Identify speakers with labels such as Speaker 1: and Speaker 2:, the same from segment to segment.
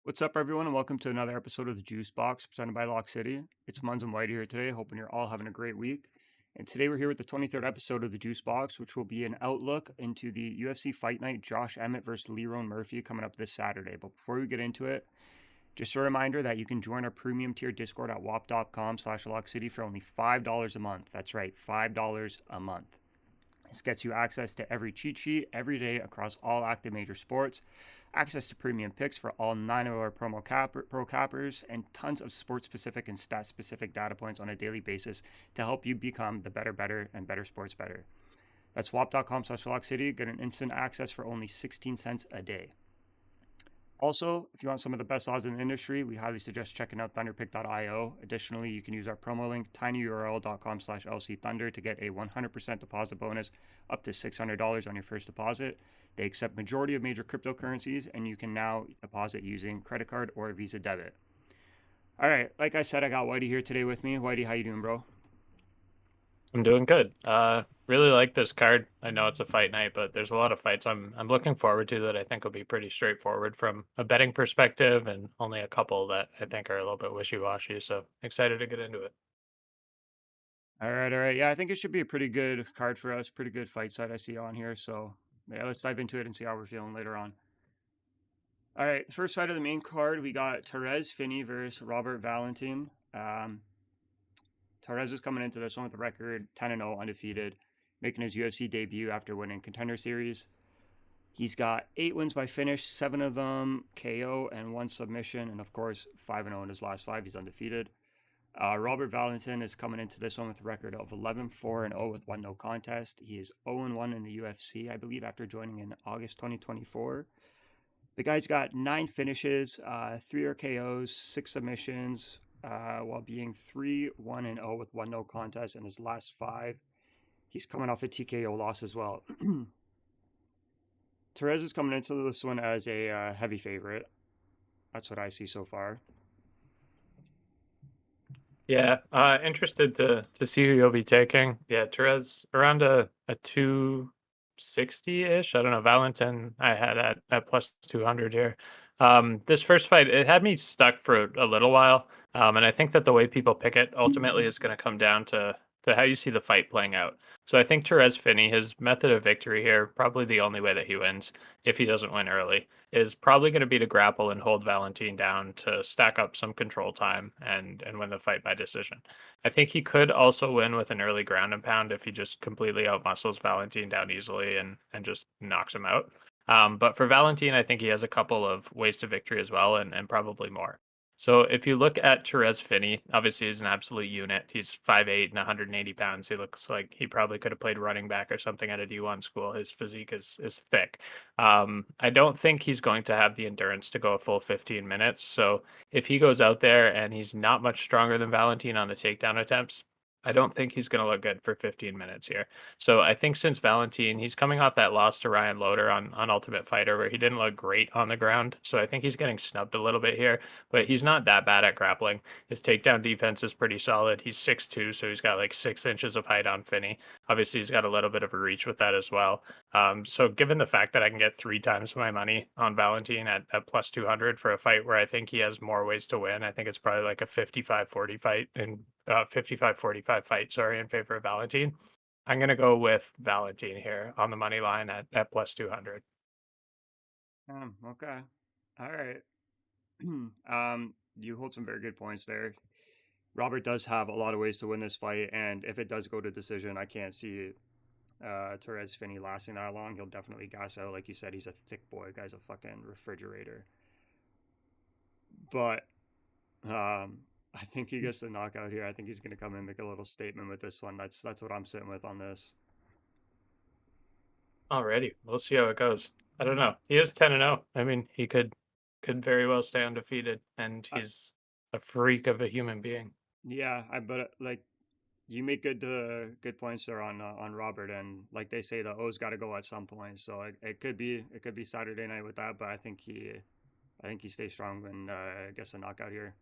Speaker 1: What's up, everyone, and welcome to another episode of the JuiceBox presented by Lock City. It's Munz Wighty here today, hoping you're all having a great week. And today we're here with the 23rd episode of the JuiceBox, which will be an outlook into the UFC Fight Night Josh Emmett versus Lerone Murphy coming up this Saturday. But before we get into it, just a reminder that you can join our premium tier Discord at wap.com/lockcity for only $5 a month. That's right, $5 a month. This gets you access to every cheat sheet every day across all active major sports, access to premium picks for all 9 of our pro cappers, and tons of sport-specific and stat-specific data points on a daily basis to help you become the better, and better sports better. That's swap.com/lockcity. Get an instant access for only 16 cents a day. Also, if you want some of the best odds in the industry, we highly suggest checking out thunderpick.io. Additionally, you can use our promo link tinyurl.com/lcthunder to get a 100% deposit bonus up to $600 on your first deposit. They accept majority of major cryptocurrencies, and you can now deposit using credit card or Visa debit. All right, like I said, I got Whitey here today with me. Whitey, how you doing, bro?
Speaker 2: I'm doing good. Really like this card. I know it's a fight night, but there's a lot of fights I'm looking forward to that I think will be pretty straightforward from a betting perspective, and only a couple that I think are a little bit wishy-washy. So excited to get into it.
Speaker 1: All right, all right. Yeah, I think it should be a pretty good card for us. Pretty good fight side I see on here. So yeah, let's dive into it and see how we're feeling later on. All right, first fight of the main card, we got Torrez Finney versus Robert Valentin. Torrez is coming into this one with a record 10-0, undefeated, making his UFC debut after winning Contender Series. He's got 8 wins by finish, 7 of them KO and 1 submission, and of course 5-0 in his last 5. He's undefeated. Robert Valentin is coming into this one with a record of 11-4-0 with 1 no contest. He is 0-1 in the UFC, I believe, after joining in August 2024. The guy's got 9 finishes, 3 RKOs, 6 submissions, while being 3-1-0 with 1 no contest in his last 5. He's coming off a TKO loss as well. Torrez is coming into this one as a heavy favorite. That's what I see so far.
Speaker 2: Yeah, interested to see who you'll be taking. Yeah, Torres around a 260-ish. I don't know. Valentin I had at plus 200 here. This first fight, it had me stuck for a little while. And I think that the way people pick it ultimately is going to come down to how you see the fight playing out. So I think Torrez Finney, his method of victory here, probably the only way that he wins, if he doesn't win early, is probably going to be to grapple and hold Valentin down to stack up some control time and win the fight by decision. I think he could also win with an early ground and pound if he just completely outmuscles Valentin down easily and just knocks him out. But for Valentin, I think he has a couple of ways to victory as well, and probably more. So if you look at Torrez Finney, obviously he's an absolute unit. He's 5'8" and 180 pounds. He looks like he probably could have played running back or something at a D1 school. His physique is thick. I don't think he's going to have the endurance to go a full 15 minutes. So if he goes out there and he's not much stronger than Valentin on the takedown attempts, I don't think he's going to look good for 15 minutes here. So I think since Valentin, he's coming off that loss to Ryan Loder on Ultimate Fighter, where he didn't look great on the ground. So I think he's getting snubbed a little bit here, but he's not that bad at grappling. His takedown defense is pretty solid. He's 6'2", so he's got like 6 inches of height on Finney. Obviously, he's got a little bit of a reach with that as well. So given the fact that I can get 3 times my money on Valentin at plus 200 for a fight where I think he has more ways to win, I think it's probably like a 55-40 fight and 55-45 fight, sorry, in favor of Valentin. I'm going to go with Valentin here on the money line at plus 200.
Speaker 1: Okay. All right. You hold some very good points there. Robert does have a lot of ways to win this fight, and if it does go to decision, I can't see Torrez Finney lasting that long. He'll definitely gas out. Like you said, he's a thick boy. Guy's a fucking refrigerator. But I think he gets the knockout here. I think he's gonna come in and make a little statement with this one. That's what I'm sitting with on this.
Speaker 2: Alrighty, we'll see how it goes. I don't know. He is 10-0. I mean, he could very well stay undefeated, and
Speaker 1: Uh,
Speaker 2: he's a freak of a human being.
Speaker 1: yeah, but like you make good points there on Robert, and like they say, the O's got to go at some point. So it could be Saturday night with that, but I think he stays strong and gets a knockout here.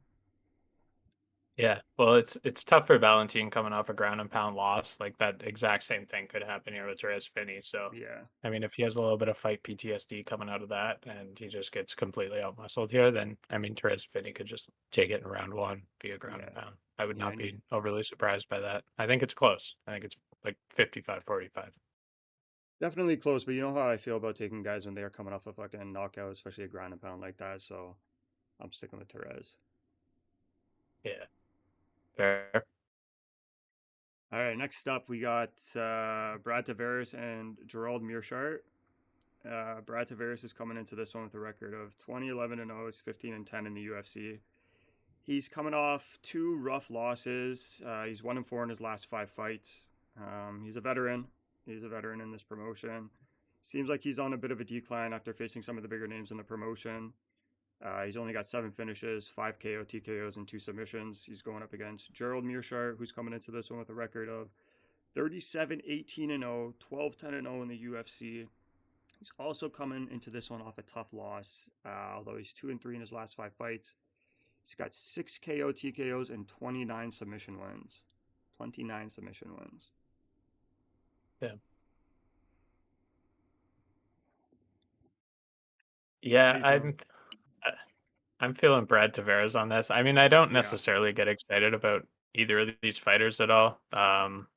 Speaker 2: Yeah, well, it's tough for Valentin coming off a ground and pound loss. Like that exact same thing could happen here with Torrez Finney. So,
Speaker 1: Yeah,
Speaker 2: I mean, if he has a little bit of fight PTSD coming out of that, and he just gets completely outmuscled here, then I mean, Torrez Finney could just take it in round one via ground and
Speaker 1: yeah,
Speaker 2: pound. I would
Speaker 1: yeah.
Speaker 2: not
Speaker 1: And
Speaker 2: be overly surprised by that. I think it's close. I think it's like 55-45.
Speaker 1: definitely close, but you know how I feel about taking guys when they are coming off a fucking knockout, especially a ground and pound like that. So I'm sticking with Torres.
Speaker 2: Yeah, fair.
Speaker 1: All right, next up we got Brad Tavares and Gerald Meerschaert. Brad Tavares is coming into this one with a record of 20-11-0. He's 15-10 in the UFC. He's coming off two rough losses. He's 1-4 in his last five fights. He's a veteran. He's a veteran in this promotion. Seems like he's on a bit of a decline after facing some of the bigger names in the promotion. He's only got 7 finishes, 5 KO, TKOs, and 2 submissions. He's going up against Gerald Meerschaert, who's coming into this one with a record of 37-18-0, 12-10-0 in the UFC. He's also coming into this one off a tough loss, although he's 2-3 in his last five fights. He's got 6 KO, TKOs, and 29 submission wins. 29 submission wins.
Speaker 2: Yeah,
Speaker 1: How
Speaker 2: yeah.
Speaker 1: you feeling?
Speaker 2: I'm feeling Brad Tavares on this. I mean, I don't
Speaker 1: Yeah,
Speaker 2: necessarily get excited about either of these fighters at all.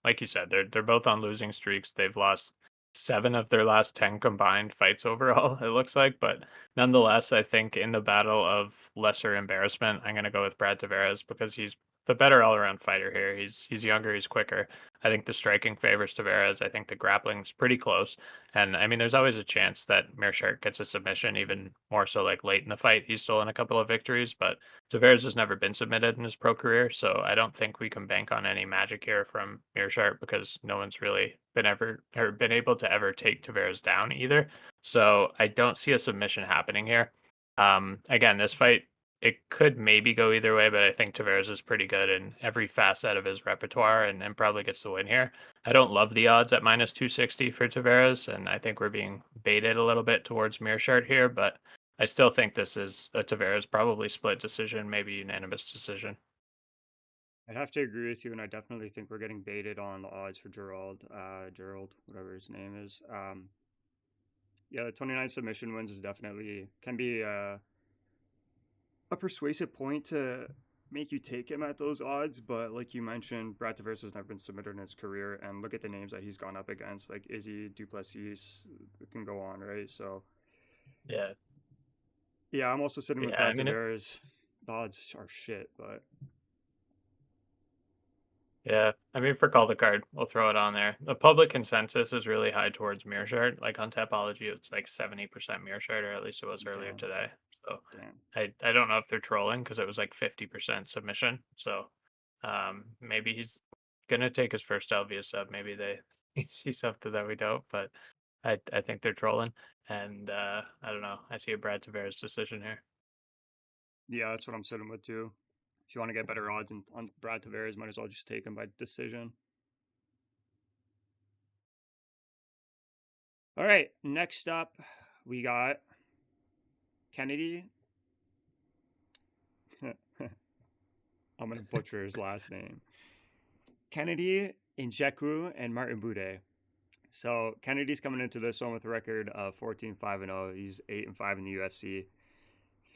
Speaker 2: Like you said, they're both on losing streaks. They've lost 7 of their last 10 combined fights overall, it looks like. But nonetheless, I think in the battle of lesser embarrassment, I'm gonna go with Brad Tavares because he's the better all around fighter here. He's younger, he's quicker. I think the striking favors Tavares. I think the grappling's pretty close. And I mean, there's always a chance that Meerschaert gets a submission, even more so like late in the fight. He's stolen a couple of victories, but Tavares has never been submitted in his pro career, so I don't think we can bank on any magic here from Meerschaert because no one's really been ever or been able to ever take Tavares down either. So I don't see a submission happening here. Again, this fight it could maybe go either way, but I think Tavares is pretty good in every facet of his repertoire and probably gets the win here. I don't love the odds at minus 260 for Tavares, and I think we're being baited a little bit towards Meerschaert here, but I still think this is a Tavares probably split decision, maybe unanimous decision.
Speaker 1: I'd have to agree with you, and I definitely think we're getting baited on the odds for Gerald, whatever his name is. Yeah, the 29 submission wins is definitely can be a persuasive point to make you take him at those odds. But like you mentioned, Brad Tavares has never been submitted in his career, and look at the names that he's gone up against, like Izzy, Duplessis, it can go on, right? So
Speaker 2: Yeah,
Speaker 1: yeah, I'm also sitting with
Speaker 2: yeah. I
Speaker 1: Brad
Speaker 2: mean,
Speaker 1: Tavares. The odds are shit, but
Speaker 2: yeah. I mean, for call the card, we'll throw it on there. The public consensus is really high towards Meerschaert. Like on Tapology, it's like 70% Meerschaert, or at least it was earlier
Speaker 1: damn,
Speaker 2: today. So
Speaker 1: damn.
Speaker 2: I don't know if they're trolling because it was like 50% submission. So maybe he's gonna take his first LV sub. Maybe they see something that we don't, but I think they're trolling. And I don't know. I see a Brad Tavares decision here.
Speaker 1: Yeah, that's what I'm sitting with too. If you want to get better odds on Brad Tavares, might as well just take him by decision. All right, next up, we got Kennedy. I'm gonna butcher his last name. Kennedy, Nzechukwu, and Martin Buday. So Kennedy's coming into this one with a record of 14-5-0. He's 8-5 in the UFC.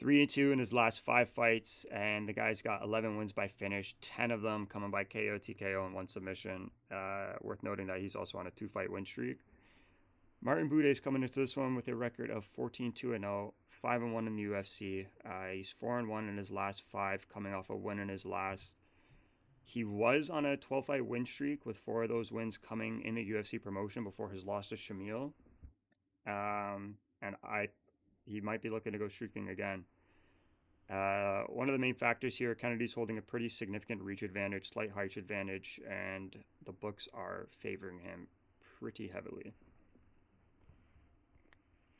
Speaker 1: 3-2 in his last five fights, and the guy's got 11 wins by finish, 10 of them coming by KO, TKO, and 1 submission. Worth noting that he's also on a 2-fight win streak. Martin Buday's coming into this one with a record of 14-2-0, 5-1 in the UFC. He's 4-1 in his last five, coming off a win in his last. He was on a 12-fight win streak with 4 of those wins coming in the UFC promotion before his loss to Shamil. And he might be looking to go streaking again. One of the main factors here, Kennedy's holding a pretty significant reach advantage, slight height advantage, and the books are favoring him pretty heavily.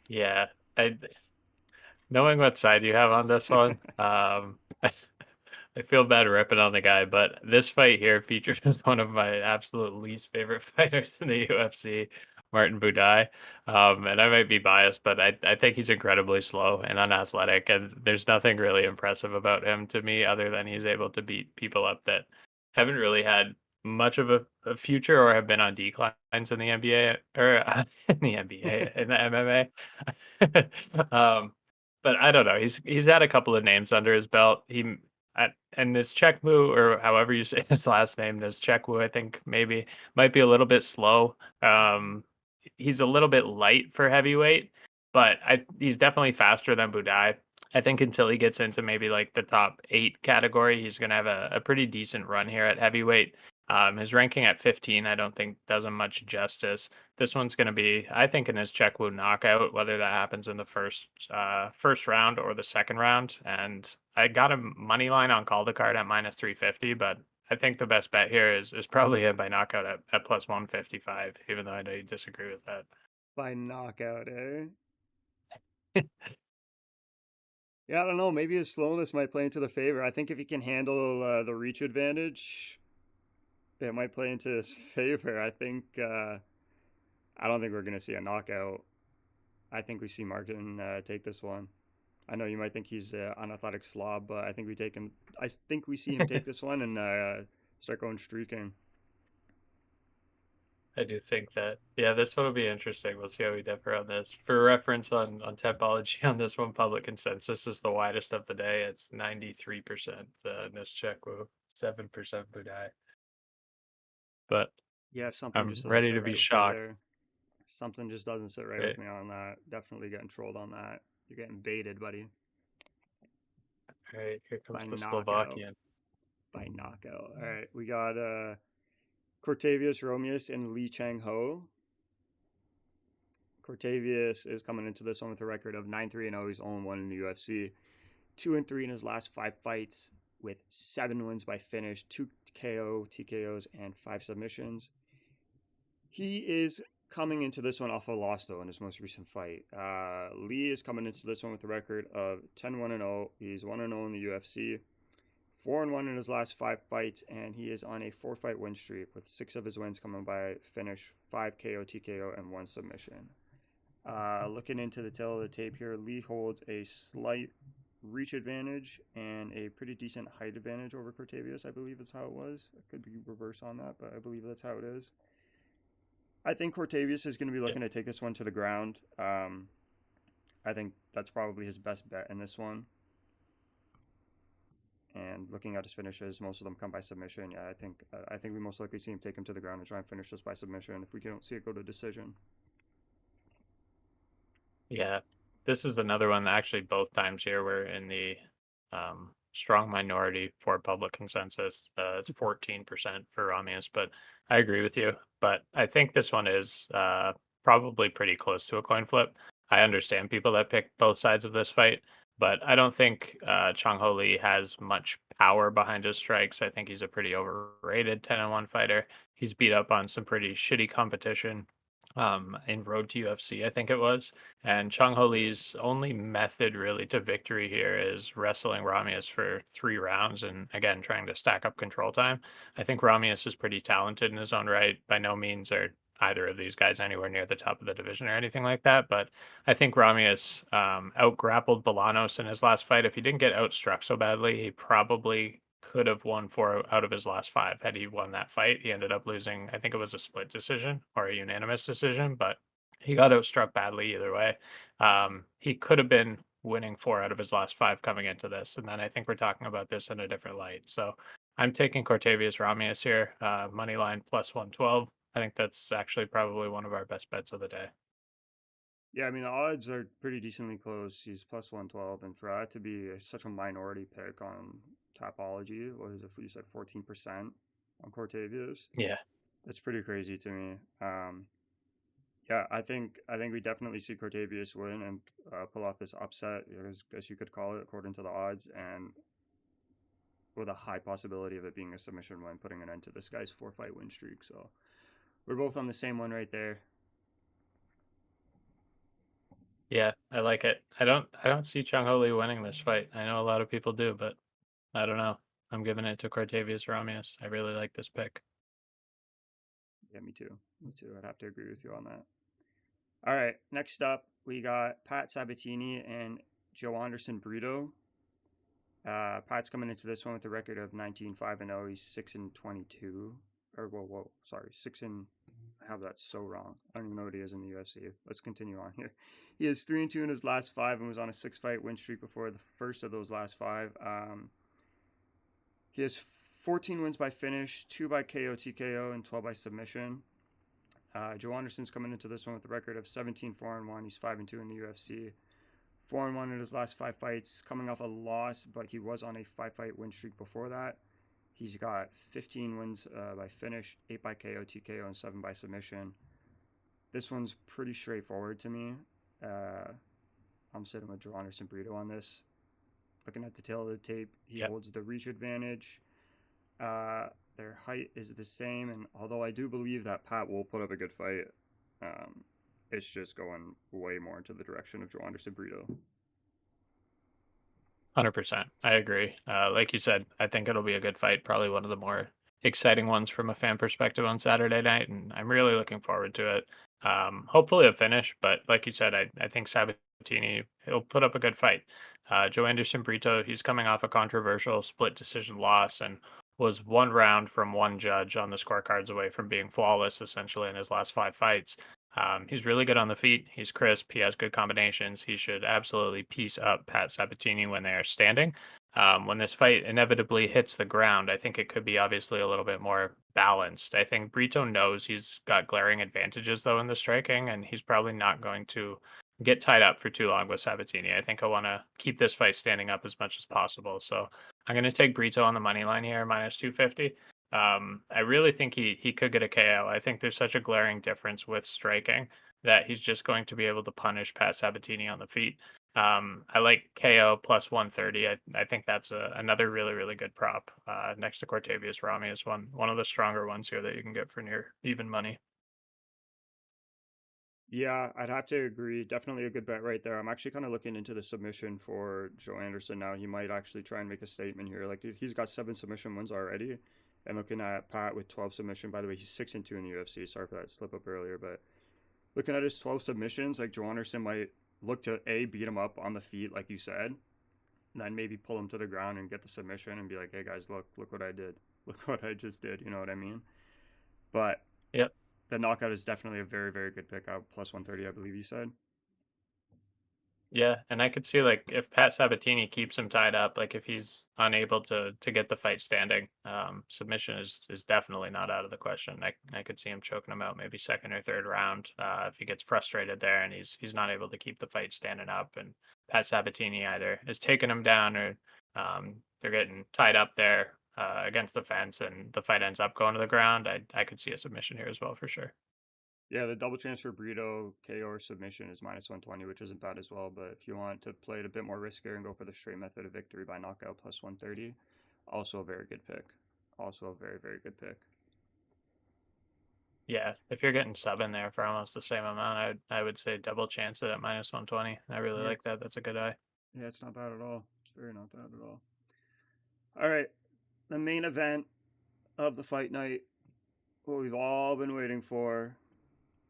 Speaker 2: Yeah, I knowing what side you have on this one, I feel bad ripping on the guy, but this fight here features one of my absolute least favorite fighters in the UFC. Martin Buday. And I might be biased, but I think he's incredibly slow and unathletic, and there's nothing really impressive about him to me other than he's able to beat people up that haven't really had much of a future or have been on declines in the NBA or in the NBA in the MMA. But I don't know. He's had a couple of names under his belt. And this Nzechukwu, or however you say his last name, Nzechukwu, I think maybe might be a little bit slow. He's a little bit light for heavyweight, but he's definitely faster than Buday. I think until he gets into maybe like the top 8 category, he's going to have a pretty decent run here at heavyweight. His ranking at 15, I don't think does him much justice. This one's going to be, I think, in his Nzechukwu knockout, whether that happens in the first round or the second round. And I got a money line on call the card at -350, but I think the best bet here is probably him by knockout at +155, even though I know you disagree with that.
Speaker 1: By knockout, eh? Yeah, I don't know. Maybe his slowness might play into the favor. I think if he can handle the reach advantage, it might play into his favor. I don't think we're gonna see a knockout. I think we see Martin take this one. I know you might think he's an unathletic slob, but I think we take him. I think we see him take this one and start going streaking.
Speaker 2: I do think that. Yeah, this one will be interesting. We'll see how we differ on this. For reference on Tempology on this one, public consensus is the widest of the day. It's 93% Nzechukwu, 7% Buday. But
Speaker 1: Yeah, something
Speaker 2: I'm
Speaker 1: just doesn't
Speaker 2: ready
Speaker 1: sit
Speaker 2: to be
Speaker 1: right with me
Speaker 2: shocked.
Speaker 1: there. Something just doesn't sit right with
Speaker 2: Right,
Speaker 1: me on that. Definitely getting trolled on that. You're getting baited, buddy.
Speaker 2: right. Here
Speaker 1: By
Speaker 2: comes the
Speaker 1: knockout.
Speaker 2: Slovakian.
Speaker 1: By knockout. All right, we got Cortavious, Romious, and Lee Chang Ho. Cortavious is coming into this one with a record of 9-3-0. He's 0-1 in the UFC. 2-3 in his last 5 fights, with 7 wins by finish, 2 KO, TKOs, and 5 submissions. He is coming into this one off a loss, though, in his most recent fight. Lee is coming into this one with a record of 10-1-0. He's 1-0 in the UFC, 4-1 in his last 5 fights, and he is on a 4-fight win streak with 6 of his wins coming by finish, 5 KO, TKO, and 1 submission. Looking into the tail of the tape here, Lee holds a slight reach advantage and a pretty decent height advantage over Cortavious, I believe is how it was. It could be reverse on that, but I believe that's how it is. I think Cortavious is going to be
Speaker 2: Yeah.
Speaker 1: looking to take this one to the ground. I think that's probably his best bet in this one. And looking at his finishes, most of them come by submission. Yeah, I think we most likely see him take him to the ground and try and finish this by submission if we don't see it go to decision.
Speaker 2: Yeah, this is another one that actually both times here we're in the strong minority for public consensus. It's 14% for Romious, but I agree with you. But I think this one is probably pretty close to a coin flip. I understand people that pick both sides of this fight, but I don't think Chang Ho Lee has much power behind his strikes. I think he's a pretty overrated 10-1 fighter. He's beat up on some pretty shitty competition in Road to UFC, I think it was. And Chung Ho Lee's only method really to victory here is wrestling Romious for 3 rounds and again trying to stack up control time. I think Romious is pretty talented in his own right. By no means are either of these guys anywhere near the top of the division or anything like that. But I think Romious out grappled Bolanos in his last fight. If he didn't get outstruck so badly, he probably could have won 4 out of his last 5 had he won that fight. He ended up losing, I think it was a split decision or a unanimous decision, but he got outstruck badly either way. He could have been winning 4 out of his last 5 coming into this, and then I think we're talking about this in a different light. So I'm taking Cortavious Romious here, money line +112. I think that's actually probably one of our best bets of the day.
Speaker 1: Yeah, I mean, the odds are pretty decently close. He's +112, and for that to be such a minority pick on Topology, what is it? You said 14% on Cortavious.
Speaker 2: Yeah.
Speaker 1: That's pretty crazy to me. Yeah, I think we definitely see Cortavious win and pull off this upset, as you could call it, according to the odds, and with a high possibility of it being a submission win, putting an end to this guy's 4-fight win streak. So we're both on the same one right there.
Speaker 2: Yeah, I like it. I don't see Chung Ho Lee winning this fight. I know a lot of people do, but I don't know. I'm giving it to Cortavious Romious. I really like this pick.
Speaker 1: Yeah, me too. Me too. I'd have to agree with you on that. All right, next up, we got Pat Sabbatini and Joanderson Brito. Pat's coming into this one with a record of 19-5-0. He's 6-22. Or, whoa, sorry. 6 and. I have that so wrong. I don't even know what he is in the UFC. Let's continue on here. He is 3-2 in his last 5 and was on a 6-fight win streak before the first of those last 5. He has 14 wins by finish, 2 by KO, TKO, and 12 by submission. Joe Anderson's coming into this one with a record of 17-4-1. He's 5-2 in the UFC. 4-1 in his last 5 fights, coming off a loss, but he was on a 5-fight win streak before that. He's got 15 wins by finish, 8 by KO, TKO, and 7 by submission. This one's pretty straightforward to me. I'm sitting with Joanderson Brito on this. Looking at the tail of the tape, he holds the reach advantage. Their height is the same, and although I do believe that Pat will put up a good fight, it's just going way more into the direction of Joanderson Brito.
Speaker 2: 100%. I agree. Like you said, I think it'll be a good fight. Probably one of the more exciting ones from a fan perspective on Saturday night, and I'm really looking forward to it. Hopefully a finish, but like you said, I think Sabbatini, he'll put up a good fight. Joanderson Brito, he's coming off a controversial split decision loss and was 1 round from one judge on the scorecards away from being flawless essentially in his last 5 fights. He's really good on the feet. He's crisp. He has good combinations. He should absolutely piece up Pat Sabatini when they are standing. When this fight inevitably hits the ground, I think it could be obviously a little bit more balanced. I think Brito knows he's got glaring advantages though in the striking, and he's probably not going to get tied up for too long with Sabatini. I think I want to keep this fight standing up as much as possible. So I'm going to take Brito on the money line here, minus 250. I really think he could get a KO. I think there's such a glaring difference with striking that he's just going to be able to punish Pat Sabatini on the feet. I like KO plus 130. I think that's another really, really good prop next to Cortavious. Romious, one of the stronger ones here that you can get for near even money.
Speaker 1: Yeah, I'd have to agree. Definitely a good bet right there. I'm actually kind of looking into the submission for Joe Anderson now. He might actually try and make a statement here. Like he's got 7 submission wins already. And looking at Pat with 12 submission, by the way, he's 6-2 in the UFC. Sorry for that slip up earlier, but looking at his 12 submissions, like Joe Anderson might look to beat him up on the feet, like you said, and then maybe pull him to the ground and get the submission and be like, hey guys, look what I did. Look what I just did. You know what I mean? But
Speaker 2: Yep.
Speaker 1: the knockout is definitely a very, very good pickup. Plus 130, I believe you said.
Speaker 2: Yeah, and I could see like if Pat Sabatini keeps him tied up, like if he's unable to get the fight standing, submission is definitely not out of the question. I could see him choking him out maybe second or third round if he gets frustrated there and he's not able to keep the fight standing up. And Pat Sabatini either is taking him down or they're getting tied up there against the fence and the fight ends up going to the ground. I could see a submission here as well for sure.
Speaker 1: Yeah, the double chance for Brito KO or submission is minus 120, which isn't bad as well. But if you want to play it a bit more riskier and go for the straight method of victory by knockout plus 130, also a very good pick. Also a very, very good pick.
Speaker 2: Yeah, if you're getting sub in there for almost the same amount, I would say double chance it at minus 120. I really
Speaker 1: Yeah,
Speaker 2: like that. That's a good eye.
Speaker 1: yeah, it's not bad at all. It's very not bad at all. All right, the main event of the fight night, what we've all been waiting for.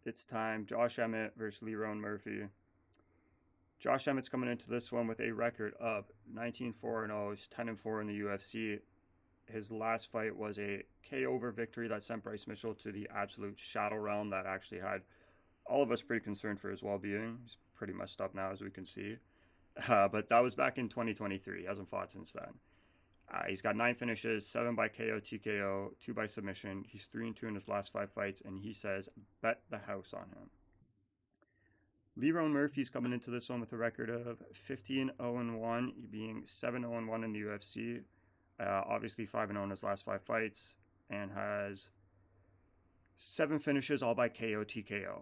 Speaker 1: It's time. Josh Emmett versus Lerone Murphy. Josh Emmett's coming into this one with a record of 19-4-0. He's 10-4 in the UFC. His last fight was a KO victory that sent Bryce Mitchell to the absolute shadow realm that actually had all of us pretty concerned for his well-being. He's pretty messed up now, as we can see. But that was back in 2023. He hasn't fought since then. He's got 9 finishes, 7 by KO, TKO, 2 by submission. He's 3-2 in his last 5 fights, and he says, bet the house on him. Lerone Murphy's coming into this one with a record of 15-0-1, being 7-0-1 in the UFC. Obviously 5-0 in his last 5 fights, and has 7 finishes all by KO, TKO.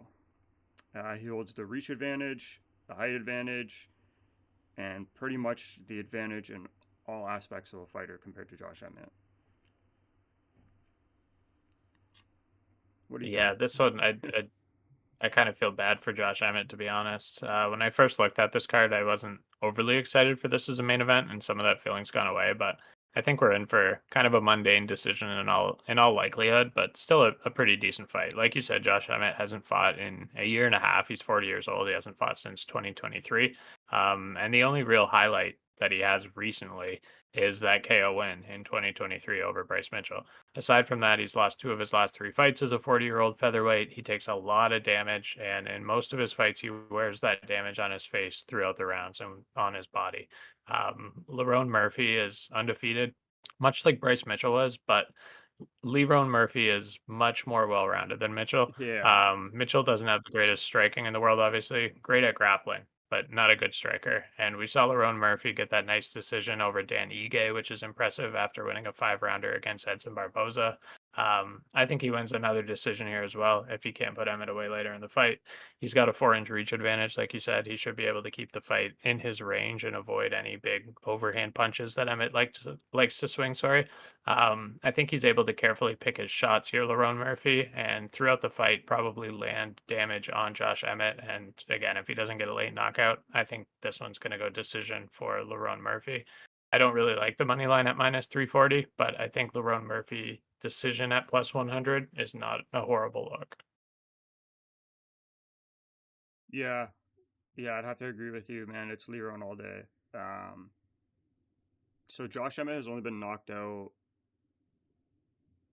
Speaker 1: He holds the reach advantage, the height advantage, and pretty much the advantage in all aspects of a fighter compared to Josh Emmett. What do you think?
Speaker 2: This one I kind of feel bad for Josh Emmett, to be honest. When I first looked at this card, I wasn't overly excited for this as a main event, and some of that feeling's gone away. But I think we're in for kind of a mundane decision in all likelihood, but still a pretty decent fight. Like you said, Josh Emmett hasn't fought in a year and a half. He's 40 years old. He hasn't fought since 2023. And the only real highlight that he has recently is that KO win in 2023 over Bryce Mitchell. Aside from that, he's lost 2 of his last 3 fights as a 40-year-old featherweight. He takes a lot of damage, and in most of his fights, he wears that damage on his face throughout the rounds and on his body. Lerone Murphy is undefeated, much like Bryce Mitchell was, but Lerone Murphy is much more well-rounded than Mitchell.
Speaker 1: Yeah.
Speaker 2: Mitchell doesn't have the greatest striking in the world, obviously. Great at grappling, but not a good striker. And we saw Lerone Murphy get that nice decision over Dan Ige, which is impressive after winning a 5-rounder against Edson Barboza. I think he wins another decision here as well if he can't put Emmett away later in the fight. He's got a 4-inch reach advantage, like you said. He should be able to keep the fight in his range and avoid any big overhand punches that Emmett likes to swing. Sorry. I think he's able to carefully pick his shots here, Lerone Murphy, and throughout the fight, probably land damage on Josh Emmett. And again, if he doesn't get a late knockout, I think this one's going to go decision for Lerone Murphy. I don't really like the money line at -340, but I think Lerone Murphy decision at +100 is not a horrible look.
Speaker 1: Yeah. Yeah, I'd have to agree with you, man. It's Lerone all day. So Josh Emmett has only been knocked out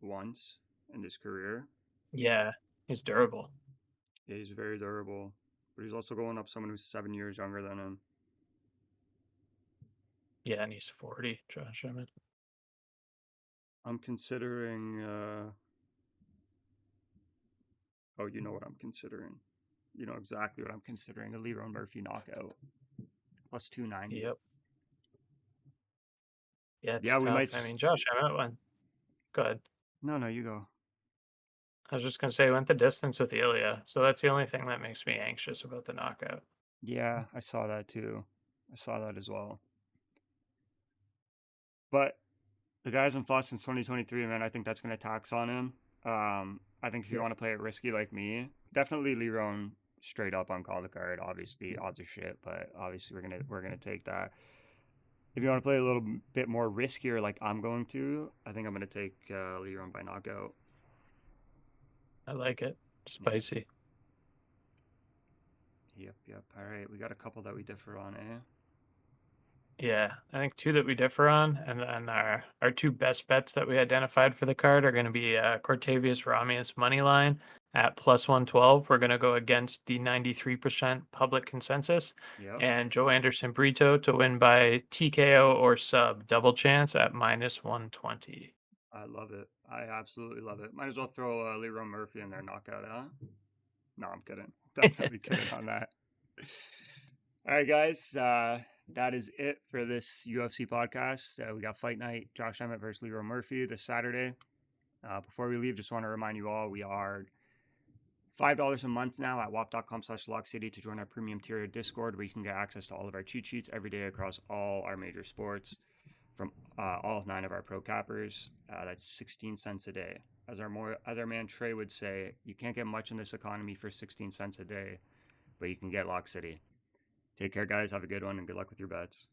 Speaker 1: once in his career.
Speaker 2: Yeah, he's durable.
Speaker 1: Yeah, he's very durable, but he's also going up someone who's 7 years younger than him.
Speaker 2: Yeah, and he's 40, Josh Emmett.
Speaker 1: I'm considering. Oh, you know what I'm considering. You know exactly what I'm considering. A Lerone Murphy knockout. +290.
Speaker 2: Yep. Yeah, it's
Speaker 1: Yeah, we might.
Speaker 2: tough. I mean, Josh Emmett went. Go ahead.
Speaker 1: No, you go.
Speaker 2: I was just gonna say went the distance with Ilya, so that's the only thing that makes me anxious about the knockout.
Speaker 1: Yeah, I saw that too. I saw that as well. But the guy hasn't fought since 2023, man. I think that's going to tax on him. I think if you
Speaker 2: Yeah.
Speaker 1: want to play it risky like me, definitely Lerone straight up on call the card. Obviously, odds are shit, but obviously we're gonna take that. If you want to play a little bit more riskier, like I'm going to, I think I'm gonna take Lerone by knockout.
Speaker 2: I like it.
Speaker 1: Yeah.
Speaker 2: Spicy.
Speaker 1: Yep. All right, we got a couple that we differ on, eh?
Speaker 2: Yeah, I think 2 that we differ on, and then our 2 best bets that we identified for the card are going to be Cortavious Romious money line at +112. We're going to go against the 93% public consensus,
Speaker 1: Yep.
Speaker 2: and Joanderson Brito to win by TKO or sub double chance at -120.
Speaker 1: I love it. I absolutely love it. Might as well throw Lerone Murphy in there, knockout, huh? No, I'm kidding. Definitely kidding on that. All right, guys. That is it for this UFC podcast. We got Fight Night, Josh Emmett versus Lerone Murphy this Saturday. Before we leave, just want to remind you all we are $5 a month now at wap.com/lockcity to join our premium tier Discord, where you can get access to all of our cheat sheets every day across all our major sports from all 9 of our pro cappers. That's 16 cents a day. As our man Trey would say, you can't get much in this economy for 16 cents a day, but you can get Lock City. Take care, guys. Have a good one, and good luck with your bets.